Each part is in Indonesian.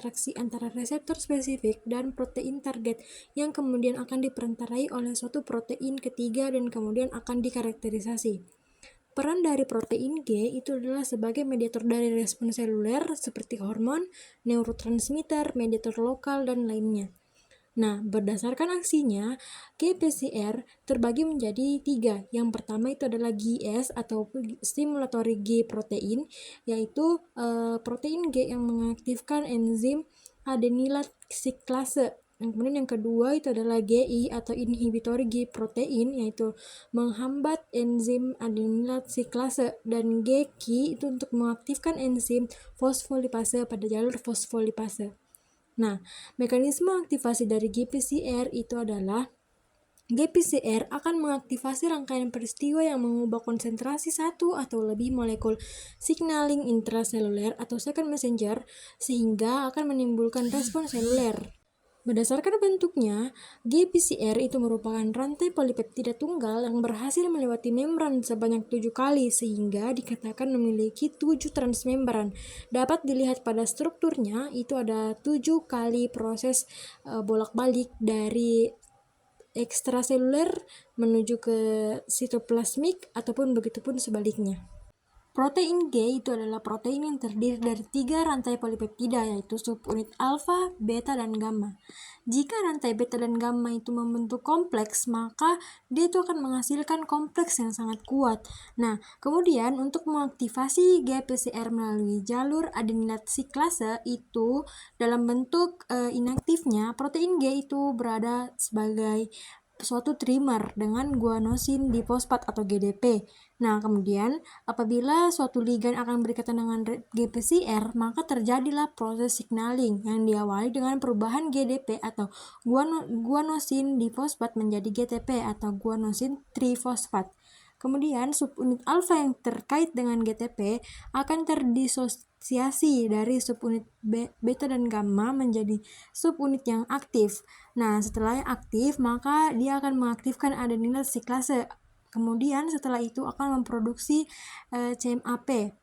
interaksi antara reseptor spesifik dan protein target yang kemudian akan diperantarai oleh suatu protein ketiga dan kemudian akan dikarakterisasi. Peran dari protein G itu adalah sebagai mediator dari respon seluler seperti hormon, neurotransmitter, mediator lokal, dan lainnya. Nah, berdasarkan aksinya, GPCR terbagi menjadi 3. Yang pertama itu adalah GS atau stimulatory G protein, yaitu protein G yang mengaktifkan enzim adenylat siklase. Kemudian yang kedua itu adalah GI atau inhibitory G protein, yaitu menghambat enzim adenylat siklase, dan GQ itu untuk mengaktifkan enzim fosfolipase pada jalur fosfolipase. Nah, mekanisme aktivasi dari GPCR itu adalah GPCR akan mengaktifasi rangkaian peristiwa yang mengubah konsentrasi satu atau lebih molekul signaling intraseluler atau second messenger sehingga akan menimbulkan respon seluler. Berdasarkan bentuknya, GPCR itu merupakan rantai polipeptida tunggal yang berhasil melewati membran sebanyak 7 kali sehingga dikatakan memiliki 7 transmembran. Dapat dilihat pada strukturnya, itu ada 7 kali proses bolak-balik dari ekstraseluler menuju ke sitoplasmik ataupun begitupun sebaliknya. Protein G itu adalah protein yang terdiri dari 3 rantai polipeptida, yaitu subunit alfa, beta, dan gamma. Jika rantai beta dan gamma itu membentuk kompleks, maka dia itu akan menghasilkan kompleks yang sangat kuat. Nah, kemudian untuk mengaktifasi GPCR melalui jalur adenylat siklase itu dalam bentuk inaktifnya, protein G itu berada sebagai suatu trimer dengan guanosin difosfat atau GDP. Nah, kemudian apabila suatu ligan akan berikatan dengan GPCR, maka terjadilah proses signaling yang diawali dengan perubahan GDP atau guanosin difosfat menjadi GTP atau guanosin trifosfat. Kemudian subunit alfa yang terkait dengan GTP akan terdisosiasi dari subunit beta dan gamma menjadi subunit yang aktif. Nah, setelah aktif, maka dia akan mengaktifkan adenylat siklase. Kemudian setelah itu akan memproduksi CMAP.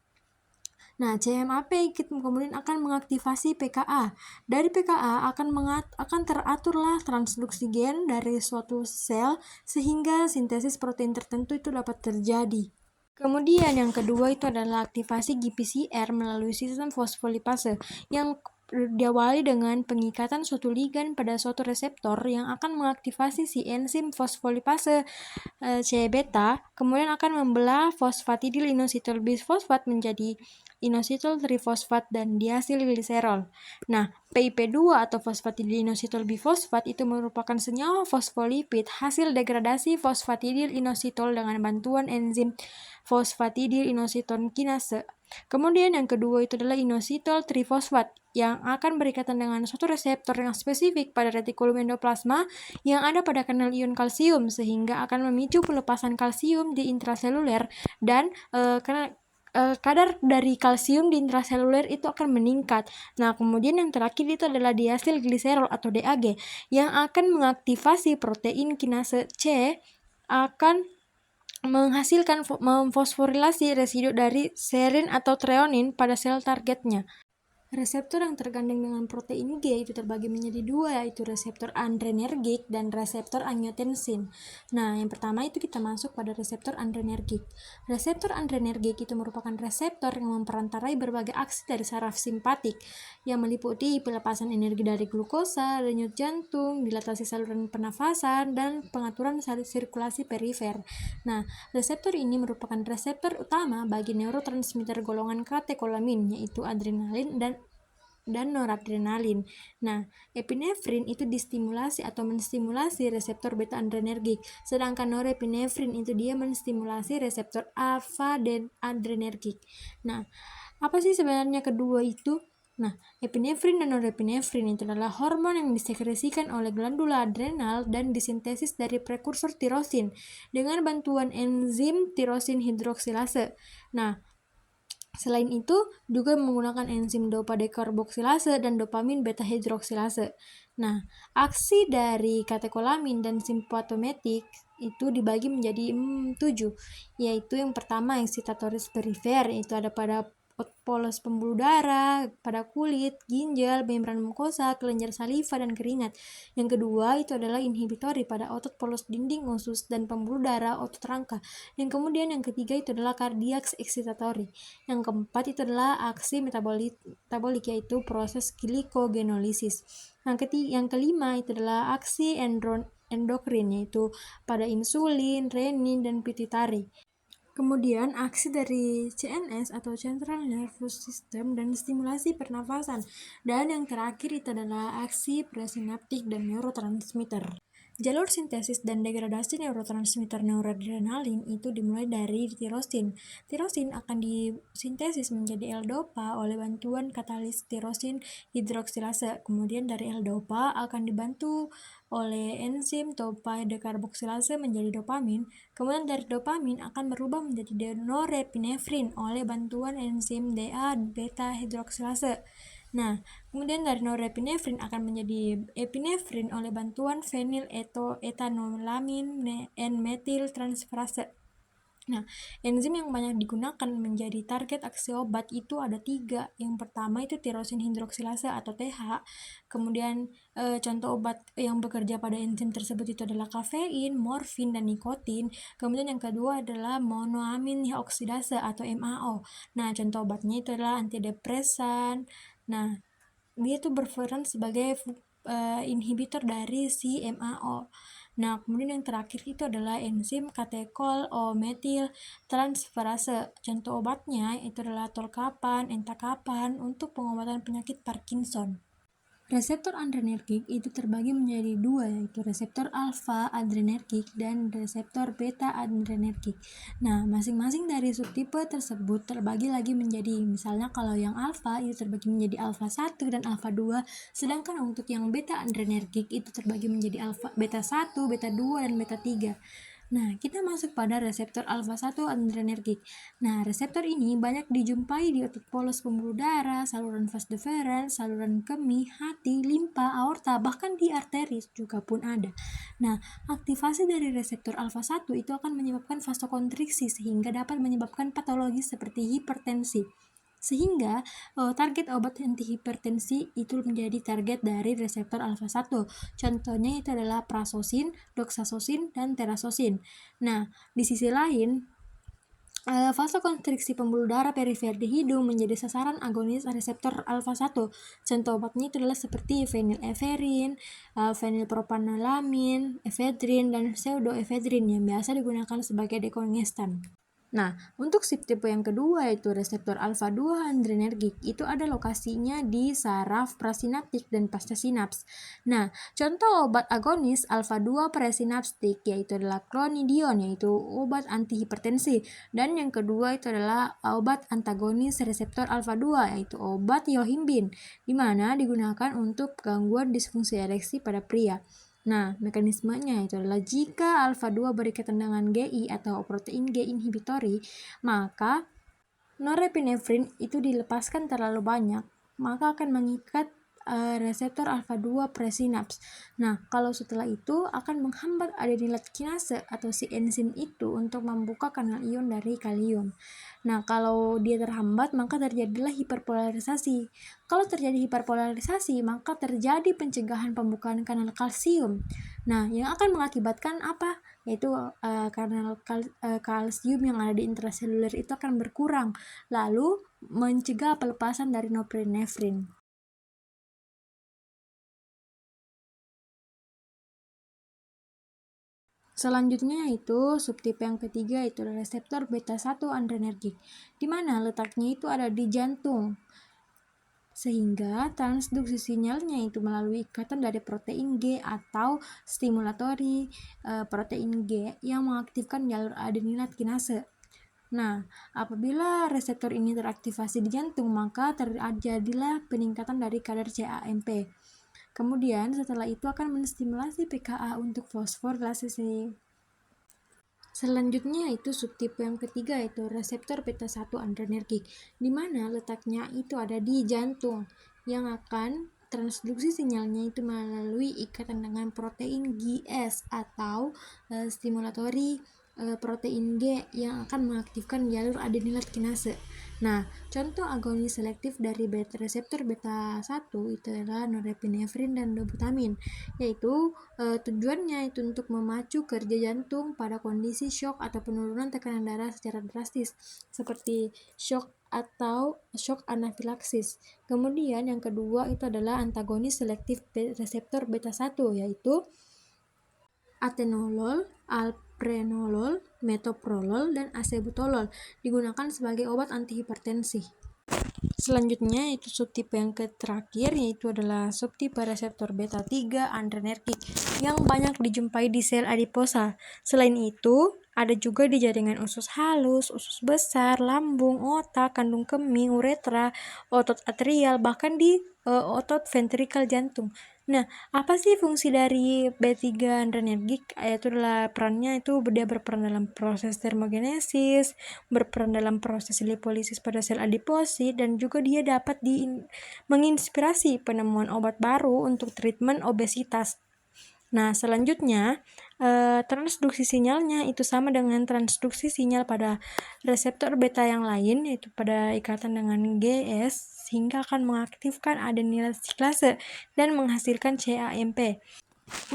Nah, CMAP kemudian akan mengaktifasi PKA. Dari PKA akan teraturlah transduksi gen dari suatu sel sehingga sintesis protein tertentu itu dapat terjadi. Kemudian yang kedua itu adalah aktivasi GPCR melalui sistem fosfolipase yang diawali dengan pengikatan suatu ligan pada suatu reseptor yang akan mengaktifasi si enzim fosfolipase C-beta, kemudian akan membelah fosfatidil inositol bisfosfat menjadi inositol trifosfat dan diasil gliserol. Nah, PIP2 atau fosfatidil inositol bifosfat itu merupakan senyawa fosfolipid hasil degradasi fosfatidil inositol dengan bantuan enzim fosfatidil inositol kinase. Kemudian yang kedua itu adalah inositol trifosfat yang akan berikatan dengan suatu reseptor yang spesifik pada retikulum endoplasma yang ada pada kanal ion kalsium sehingga akan memicu pelepasan kalsium di intraseluler dan kadar dari kalsium di intraseluler itu akan meningkat. Nah, kemudian yang terakhir itu adalah diasil gliserol atau DAG yang akan mengaktifasi protein kinase C akan menghasilkan memfosforilasi residu dari serin atau treonin pada sel targetnya. Reseptor yang tergandeng dengan protein G itu terbagi menjadi 2, yaitu reseptor adrenergik dan reseptor angiotensin. Nah, yang pertama itu kita masuk pada reseptor adrenergik. Reseptor adrenergik itu merupakan reseptor yang memperantarai berbagai aksi dari saraf simpatik yang meliputi pelepasan energi dari glukosa, denyut jantung, dilatasi saluran pernafasan, dan pengaturan sirkulasi perifer. Nah, reseptor ini merupakan reseptor utama bagi neurotransmitter golongan katekolamin, yaitu adrenalin dan noradrenalin. Nah, epinefrin itu distimulasi atau menstimulasi reseptor beta adrenergik, sedangkan norepinefrin itu dia menstimulasi reseptor alfa dan adrenergik. Nah, apa sih sebenarnya kedua itu? Nah, epinefrin dan norepinefrin itu adalah hormon yang disekresikan oleh glandula adrenal dan disintesis dari prekursor tirosin dengan bantuan enzim tirosin hidroksilase. Nah, selain itu, juga menggunakan enzim dopa dekarboksilase dan dopamin beta hidroksilase. Nah, aksi dari katekolamin dan simpatometik itu dibagi menjadi 7, yaitu yang pertama eksitatoris perifer, itu ada pada polos pembuluh darah, pada kulit, ginjal, membran mukosa, kelenjar saliva, dan keringat. Yang kedua itu adalah inhibitori pada otot polos dinding usus dan pembuluh darah otot rangka. Yang kemudian yang ketiga itu adalah cardiac excitatory. Yang keempat itu adalah aksi metabolik yaitu proses glikogenolisis. Yang kelima itu adalah aksi endokrin yaitu pada insulin, renin, dan pituitari. Kemudian aksi dari CNS atau Central Nervous System dan stimulasi pernafasan. Dan yang terakhir itu adalah aksi presinaptik dan neurotransmitter. Jalur sintesis dan degradasi neurotransmitter noradrenalin itu dimulai dari tirosin. Tirosin akan disintesis menjadi L-dopa oleh bantuan katalis tirosin hidroksilase. Kemudian dari L-dopa akan dibantu oleh enzim topa dekarboksilase menjadi dopamin. Kemudian dari dopamin akan berubah menjadi norepinefrin oleh bantuan enzim DA beta hidroksilase. Nah, kemudian dari norepinefrin akan menjadi epinefrin oleh bantuan fenil-etanolamin N-metil transferase. Nah, enzim yang banyak digunakan menjadi target aksi obat itu ada 3. Yang pertama itu tirosin hidroksilase atau TH. Kemudian contoh obat yang bekerja pada enzim tersebut itu adalah kafein, morfin, dan nikotin. Kemudian yang kedua adalah monoamin oksidase atau MAO. Nah, contoh obatnya itu adalah antidepresan. Nah, dia tuh berperan sebagai inhibitor dari si MAO. Nah, kemudian yang terakhir itu adalah enzim katekol O-metil transferase. Contoh obatnya itu adalah tolkapan, entakapan untuk pengobatan penyakit Parkinson. Reseptor adrenergik itu terbagi menjadi 2, yaitu reseptor alfa adrenergik dan reseptor beta adrenergik. Nah, masing-masing dari subtipe tersebut terbagi lagi menjadi, misalnya kalau yang alfa itu terbagi menjadi alfa 1 dan alfa 2, sedangkan untuk yang beta adrenergik itu terbagi menjadi alfa beta 1, beta 2, dan beta 3. Nah, kita masuk pada reseptor alfa 1 adrenergik. Nah, reseptor ini banyak dijumpai di otot polos pembuluh darah, saluran vas deferens, saluran kemih, hati, limpa, aorta, bahkan di arteris juga pun ada. Nah, aktivasi dari reseptor alfa 1 itu akan menyebabkan vasokonstriksi sehingga dapat menyebabkan patologi seperti hipertensi. Sehingga target obat antihipertensi itu menjadi target dari reseptor alfa 1. Contohnya itu adalah prasosin, doxazosin, dan terazosin. Nah, di sisi lain, vasokonstriksi pembuluh darah perifer di hidung menjadi sasaran agonis reseptor alfa 1. Contoh obatnya itu adalah seperti fenileverin, fenilpropanolamin, efedrin, dan pseudoefedrin yang biasa digunakan sebagai dekongestan. Nah, untuk subtipe yang kedua yaitu reseptor alfa 2 adrenergik itu ada lokasinya di saraf prasinaptik dan pasca sinaps. Nah, contoh obat agonis alfa 2 presinaptik yaitu adalah clonidion yaitu obat antihipertensi, dan yang kedua itu adalah obat antagonis reseptor alfa 2 yaitu obat yohimbin di mana digunakan untuk gangguan disfungsi ereksi pada pria. Nah, mekanismenya itu adalah jika alfa 2 berikatan dengan GI atau protein G inhibitori, maka norepinefrin itu dilepaskan terlalu banyak, maka akan mengikat reseptor alfa 2 presinaps. Nah, kalau setelah itu akan menghambat adenilat kinase atau si enzim itu untuk membuka kanal ion dari kalium. Nah, kalau dia terhambat maka terjadilah hiperpolarisasi. Kalau terjadi hiperpolarisasi maka terjadi pencegahan pembukaan kanal kalsium. Nah, yang akan mengakibatkan apa? Yaitu kanal kalsium yang ada di intraseluler itu akan berkurang, lalu mencegah pelepasan dari norepinefrin. Selanjutnya yaitu subtipe yang ketiga itu reseptor beta 1 adrenergik, di mana letaknya itu ada di jantung. Sehingga transduksi sinyalnya itu melalui ikatan dari protein G atau stimulatori protein G yang mengaktifkan jalur adenilat kinase. Nah, apabila reseptor ini teraktivasi di jantung, maka terjadilah peningkatan dari kadar CAMP. Kemudian setelah itu akan menstimulasi PKA untuk fosforilasasi. Selanjutnya itu subtipe yang ketiga yaitu reseptor beta 1 adrenergik, di mana letaknya itu ada di jantung yang akan transduksi sinyalnya itu melalui ikatan dengan protein GS atau stimulatori protein G yang akan mengaktifkan jalur adenilat kinase. Nah, contoh agonis selektif dari reseptor beta 1 itu adalah norepinefrin dan dopamine, yaitu tujuannya itu untuk memacu kerja jantung pada kondisi shock atau penurunan tekanan darah secara drastis, seperti shock atau shock anafilaksis. Kemudian yang kedua itu adalah antagonis selektif reseptor beta 1, yaitu atenolol, alprenolol, metoprolol, dan acebutolol digunakan sebagai obat antihipertensi. Selanjutnya itu subtipe yang terakhir, yaitu adalah subtipe reseptor beta 3 adrenergik yang banyak dijumpai di sel adiposa. Selain itu, ada juga di jaringan usus halus, usus besar, lambung, otak, kandung kemih, uretra, otot atrial, bahkan di otot ventrikal jantung. Nah, apa sih fungsi dari B3 adrenergik? Yaitu adalah perannya itu dia berperan dalam proses termogenesis, berperan dalam proses lipolisis pada sel adiposit, dan juga dia dapat menginspirasi penemuan obat baru untuk treatment obesitas. Nah, selanjutnya transduksi sinyalnya itu sama dengan transduksi sinyal pada reseptor beta yang lain, yaitu pada ikatan dengan GS, sehingga akan mengaktifkan adenilasiklase dan menghasilkan CAMP.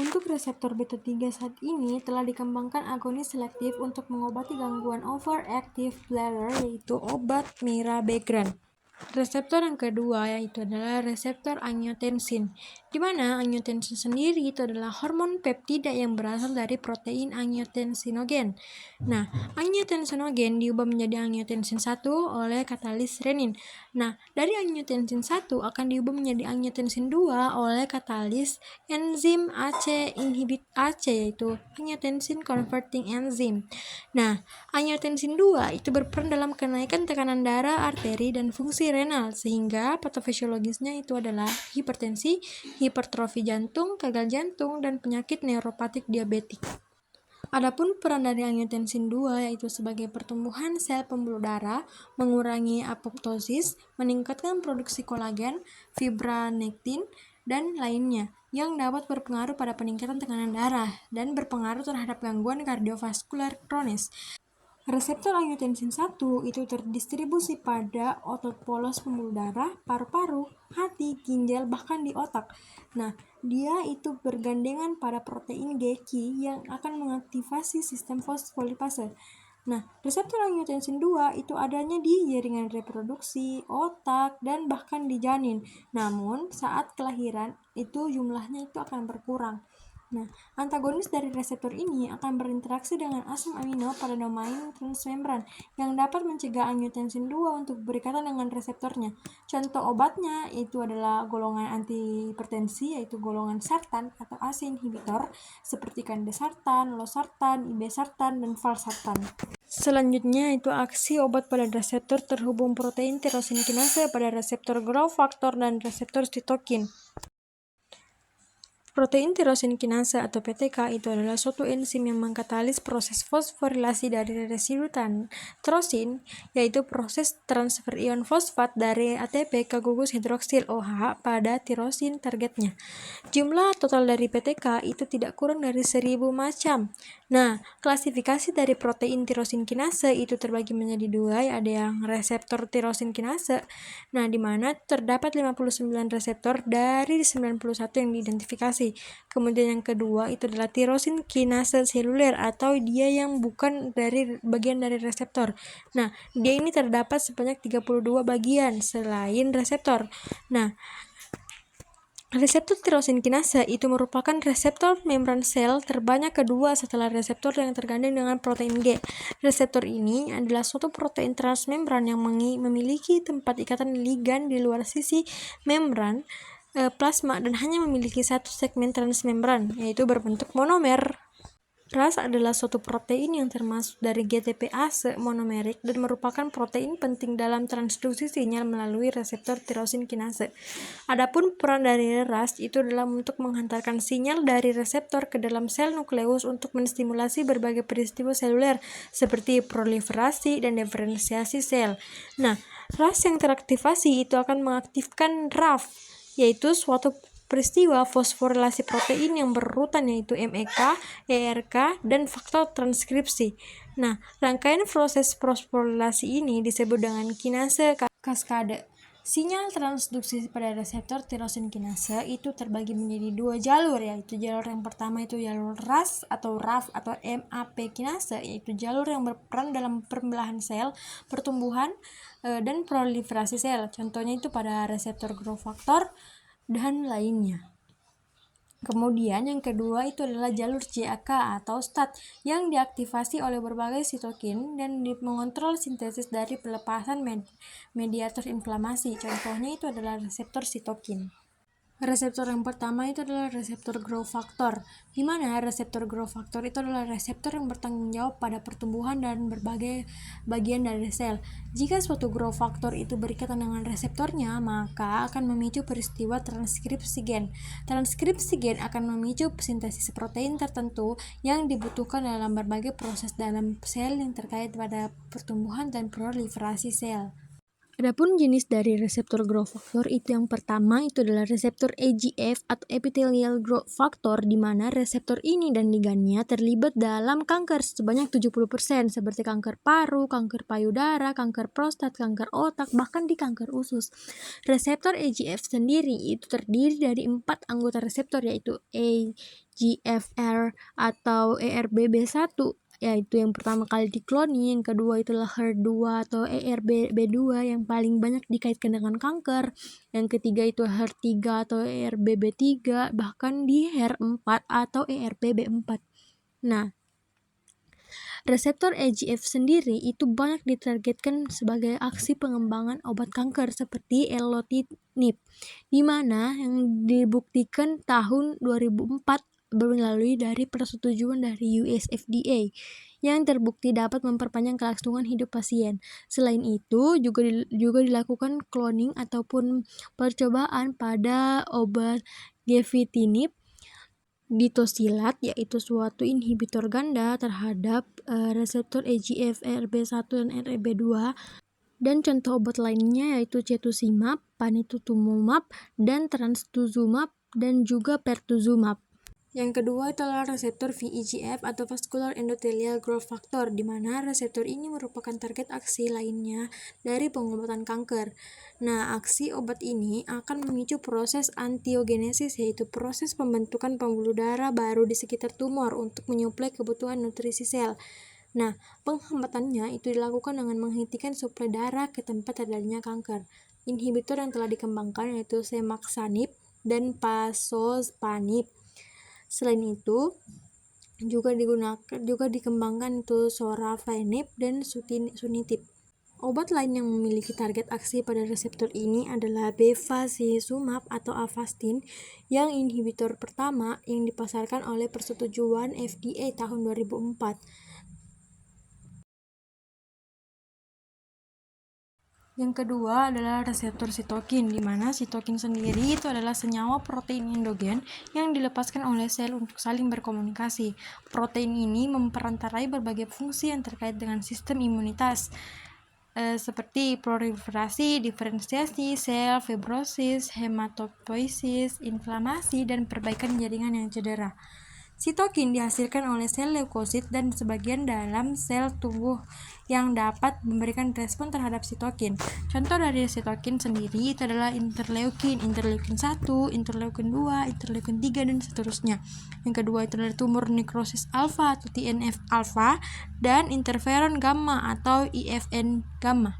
Untuk reseptor beta 3 saat ini telah dikembangkan agonis selektif untuk mengobati gangguan overactive bladder, yaitu obat mirabegron. Reseptor yang kedua yaitu adalah reseptor angiotensin, di mana angiotensin sendiri itu adalah hormon peptida yang berasal dari protein angiotensinogen. Nah, angiotensinogen diubah menjadi angiotensin 1 oleh katalis renin. Nah, dari angiotensin 1 akan diubah menjadi angiotensin 2 oleh katalis enzim AC inhibit AC, yaitu angiotensin converting enzyme. Nah, angiotensin 2 itu berperan dalam kenaikan tekanan darah, arteri, dan fungsi renal, sehingga patofisiologisnya itu adalah hipertensi, hipertrofi jantung, gagal jantung, dan penyakit neuropatik diabetik. Adapun peran dari angiotensin 2 yaitu sebagai pertumbuhan sel pembuluh darah, mengurangi apoptosis, meningkatkan produksi kolagen, fibronektin, dan lainnya yang dapat berpengaruh pada peningkatan tekanan darah dan berpengaruh terhadap gangguan kardiovaskular kronis. Reseptor angiotensin 1 itu terdistribusi pada otot polos pembuluh darah, paru-paru, hati, ginjal, bahkan di otak. Nah, dia itu bergandengan pada protein GQ yang akan mengaktifasi sistem fosfolipase. Nah, reseptor angiotensin 2 itu adanya di jaringan reproduksi, otak, dan bahkan di janin. Namun, saat kelahiran itu jumlahnya itu akan berkurang. Nah, antagonis dari reseptor ini akan berinteraksi dengan asam amino pada domain transmembran yang dapat mencegah angiotensin 2 untuk berikatan dengan reseptornya. Contoh obatnya itu adalah golongan antihipertensi, yaitu golongan sartan atau ACE inhibitor seperti candesartan, losartan, irbesartan, dan valsartan. Selanjutnya itu aksi obat pada reseptor terhubung protein tirosin kinase pada reseptor growth factor dan reseptor sitokin. Protein tirosin kinase atau PTK itu adalah suatu enzim yang mengkatalis proses fosforilasi dari residu tirosin, yaitu proses transfer ion fosfat dari ATP ke gugus hidroksil OH pada tirosin targetnya. Jumlah total dari PTK itu tidak kurang dari 1000 macam. Nah, klasifikasi dari protein tirosin kinase itu terbagi menjadi dua, ada yang reseptor tirosin kinase, nah di mana terdapat 59 reseptor dari 91 yang diidentifikasi. Kemudian yang kedua itu adalah tirosin kinase seluler, atau dia yang bukan dari bagian dari reseptor. Nah, dia ini terdapat sebanyak 32 bagian selain reseptor. Nah, reseptor tirosin kinase itu merupakan reseptor membran sel terbanyak kedua setelah reseptor yang tergandeng dengan protein G. Reseptor ini adalah suatu protein transmembran yang memiliki tempat ikatan ligan di luar sisi membran plasma dan hanya memiliki satu segmen transmembran, yaitu berbentuk monomer. RAS adalah suatu protein yang termasuk dari GTPase monomerik dan merupakan protein penting dalam transduksi sinyal melalui reseptor tirosin kinase. Adapun peran dari RAS itu adalah untuk menghantarkan sinyal dari reseptor ke dalam sel nukleus untuk menstimulasi berbagai peristiwa seluler seperti proliferasi dan diferensiasi sel. Nah, RAS yang teraktivasi itu akan mengaktifkan RAF, yaitu suatu peristiwa fosforilasi protein yang berurutan, yaitu MEK, ERK, dan faktor transkripsi. Nah, rangkaian proses fosforilasi ini disebut dengan kinase kaskade. Sinyal transduksi pada reseptor tirosin kinase itu terbagi menjadi dua jalur, yaitu jalur yang pertama itu jalur RAS atau RAF atau MAP kinase, yaitu jalur yang berperan dalam pembelahan sel, pertumbuhan, dan proliferasi sel. Contohnya itu pada reseptor growth factor dan lainnya. Kemudian yang kedua itu adalah jalur JAK atau STAT yang diaktifasi oleh berbagai sitokin dan mengontrol sintesis dari pelepasan mediator inflamasi. Contohnya itu adalah reseptor sitokin. Reseptor yang pertama itu adalah reseptor growth factor, di mana reseptor growth factor itu adalah reseptor yang bertanggung jawab pada pertumbuhan dan berbagai bagian dari sel. Jika suatu growth factor itu berikatan dengan reseptornya, maka akan memicu peristiwa transkripsi gen. Transkripsi gen akan memicu sintesis protein tertentu yang dibutuhkan dalam berbagai proses dalam sel yang terkait pada pertumbuhan dan proliferasi sel. Adapun jenis dari reseptor growth factor itu yang pertama itu adalah reseptor EGF atau epithelial growth factor, di mana reseptor ini dan ligannya terlibat dalam kanker sebanyak 70% seperti kanker paru, kanker payudara, kanker prostat, kanker otak, bahkan di kanker usus. Reseptor EGF sendiri itu terdiri dari 4 anggota reseptor, yaitu EGFR atau ERBB1, yaitu yang pertama kali dikloni, yang kedua itulah HER2 atau ERBB2 yang paling banyak dikaitkan dengan kanker, yang ketiga itu HER3 atau ERBB3, bahkan di HER4 atau ERBB4. Nah, reseptor EGF sendiri itu banyak ditargetkan sebagai aksi pengembangan obat kanker seperti erlotinib, di mana yang dibuktikan tahun 2004 melalui dari persetujuan dari US FDA yang terbukti dapat memperpanjang kelangsungan hidup pasien. Selain itu juga dilakukan cloning ataupun percobaan pada obat gefitinib ditosilat, yaitu suatu inhibitor ganda terhadap reseptor EGF, ERB1 dan ERB2, dan contoh obat lainnya yaitu cetuximab, panitumumab, dan trastuzumab, dan juga pertuzumab. Yang kedua adalah reseptor VEGF atau Vascular Endothelial Growth Factor, di mana reseptor ini merupakan target aksi lainnya dari pengobatan kanker. Nah, aksi obat ini akan memicu proses angiogenesis, yaitu proses pembentukan pembuluh darah baru di sekitar tumor untuk menyuplai kebutuhan nutrisi sel. Nah, penghambatannya itu dilakukan dengan menghentikan suplai darah ke tempat terjadinya kanker. Inhibitor yang telah dikembangkan yaitu semaxanib dan pazopanib. Selain itu, juga dikembangkan itu sorafenib dan sunitinib. Obat lain yang memiliki target aksi pada reseptor ini adalah bevacizumab atau Avastin, yang inhibitor pertama yang dipasarkan oleh persetujuan FDA tahun 2004. Yang kedua adalah reseptor sitokin, di mana sitokin sendiri itu adalah senyawa protein endogen yang dilepaskan oleh sel untuk saling berkomunikasi. Protein ini memperantarai berbagai fungsi yang terkait dengan sistem imunitas, seperti proliferasi, diferensiasi sel, fibrosis, hematopoiesis, inflamasi, dan perbaikan jaringan yang cedera. Sitokin dihasilkan oleh sel leukosit dan sebagian dalam sel tubuh yang dapat memberikan respon terhadap sitokin. Contoh dari sitokin sendiri itu adalah interleukin 1, interleukin 2, interleukin 3, dan seterusnya. Yang kedua itu adalah tumor nekrosis alfa atau TNF alfa dan interferon gamma atau IFN gamma.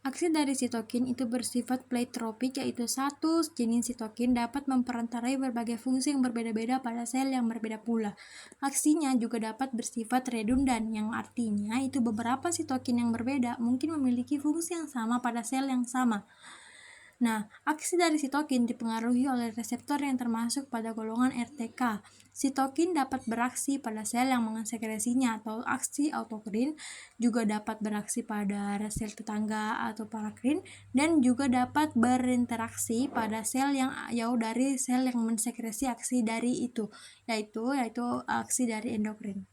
Aksi dari sitokin itu bersifat pleiotropik, yaitu satu jenis sitokin dapat memperantarai berbagai fungsi yang berbeda-beda pada sel yang berbeda pula. Aksinya juga dapat bersifat redundan, yang artinya itu beberapa sitokin yang berbeda mungkin memiliki fungsi yang sama pada sel yang sama. Nah, aksi dari sitokin dipengaruhi oleh reseptor yang termasuk pada golongan RTK. Sitokin dapat beraksi pada sel yang mensekresinya atau aksi autokrin, juga dapat beraksi pada sel tetangga atau parakrin, dan juga dapat berinteraksi pada sel yang jauh dari sel yang mensekresi aksi dari itu, yaitu aksi dari endokrin.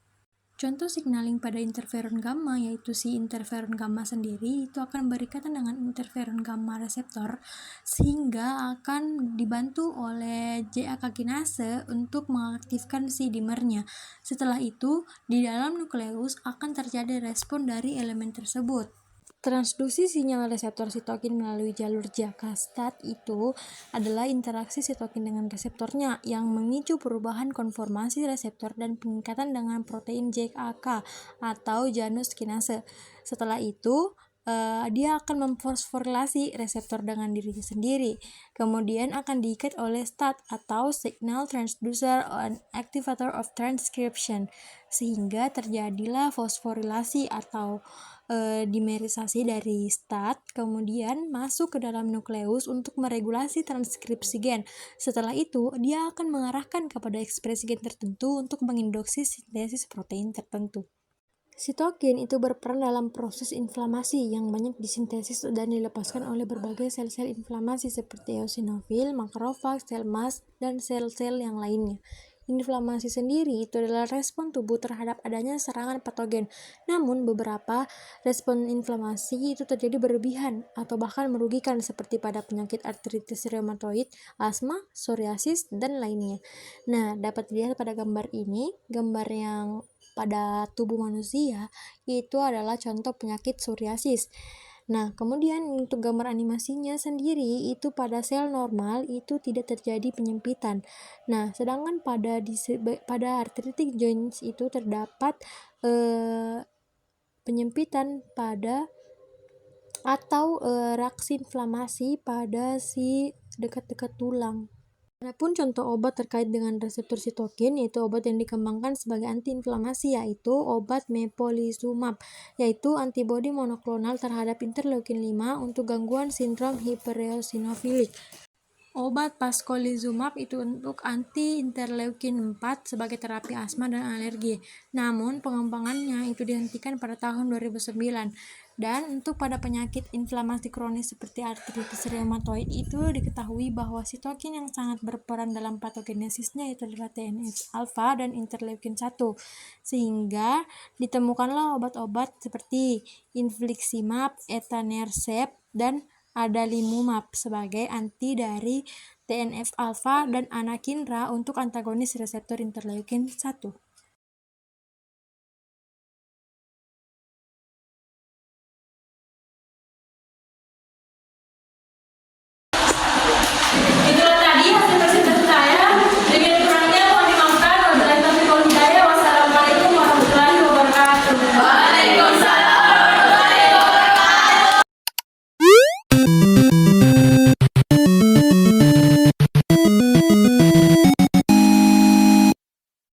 Contoh signaling pada interferon gamma yaitu si interferon gamma sendiri itu akan berikatan dengan interferon gamma reseptor sehingga akan dibantu oleh JAK kinase untuk mengaktifkan si dimernya. Setelah itu, di dalam nukleus akan terjadi respon dari elemen tersebut. Transduksi sinyal reseptor sitokin melalui jalur JAK-STAT itu adalah interaksi sitokin dengan reseptornya yang memicu perubahan konformasi reseptor dan pengikatan dengan protein JAK atau Janus kinase. Setelah itu, dia akan memfosforilasi reseptor dengan dirinya sendiri. Kemudian akan diikat oleh STAT atau Signal Transducer and Activator of Transcription sehingga terjadilah fosforilasi atau dimerisasi dari STAT, kemudian masuk ke dalam nukleus untuk meregulasi transkripsi gen. Setelah itu, dia akan mengarahkan kepada ekspresi gen tertentu untuk menginduksi sintesis protein tertentu. Sitokin itu berperan dalam proses inflamasi yang banyak disintesis dan dilepaskan oleh berbagai sel-sel inflamasi seperti eosinofil, makrofag, sel mast, dan sel-sel yang lainnya. Inflamasi sendiri itu adalah respon tubuh terhadap adanya serangan patogen. Namun beberapa respon inflamasi itu terjadi berlebihan atau bahkan merugikan seperti pada penyakit artritis reumatoid, asma, psoriasis, dan lainnya. Nah, dapat dilihat pada gambar ini, gambar yang pada tubuh manusia itu adalah contoh penyakit psoriasis. Nah, kemudian untuk gambar animasinya sendiri itu pada sel normal itu tidak terjadi penyempitan. Nah, sedangkan pada arthritic joints itu terdapat penyempitan pada atau reaksi inflamasi pada si dekat-dekat tulang. Adapun contoh obat terkait dengan reseptor sitokin yaitu obat yang dikembangkan sebagai antiinflamasi yaitu obat mepolizumab yaitu antibodi monoklonal terhadap interleukin 5 untuk gangguan sindrom hipereosinofilik. Obat pascolizumab itu untuk anti-interleukin 4 sebagai terapi asma dan alergi. Namun pengembangannya itu dihentikan pada tahun 2009. Dan untuk pada penyakit inflamasi kronis seperti artritis reumatoid itu diketahui bahwa sitokin yang sangat berperan dalam patogenesisnya itu adalah TNF-alfa dan interleukin 1. Sehingga ditemukanlah obat-obat seperti infliximab, etanercept, dan adalimumab sebagai anti dari TNF-alfa dan anakinra untuk antagonis reseptor interleukin 1.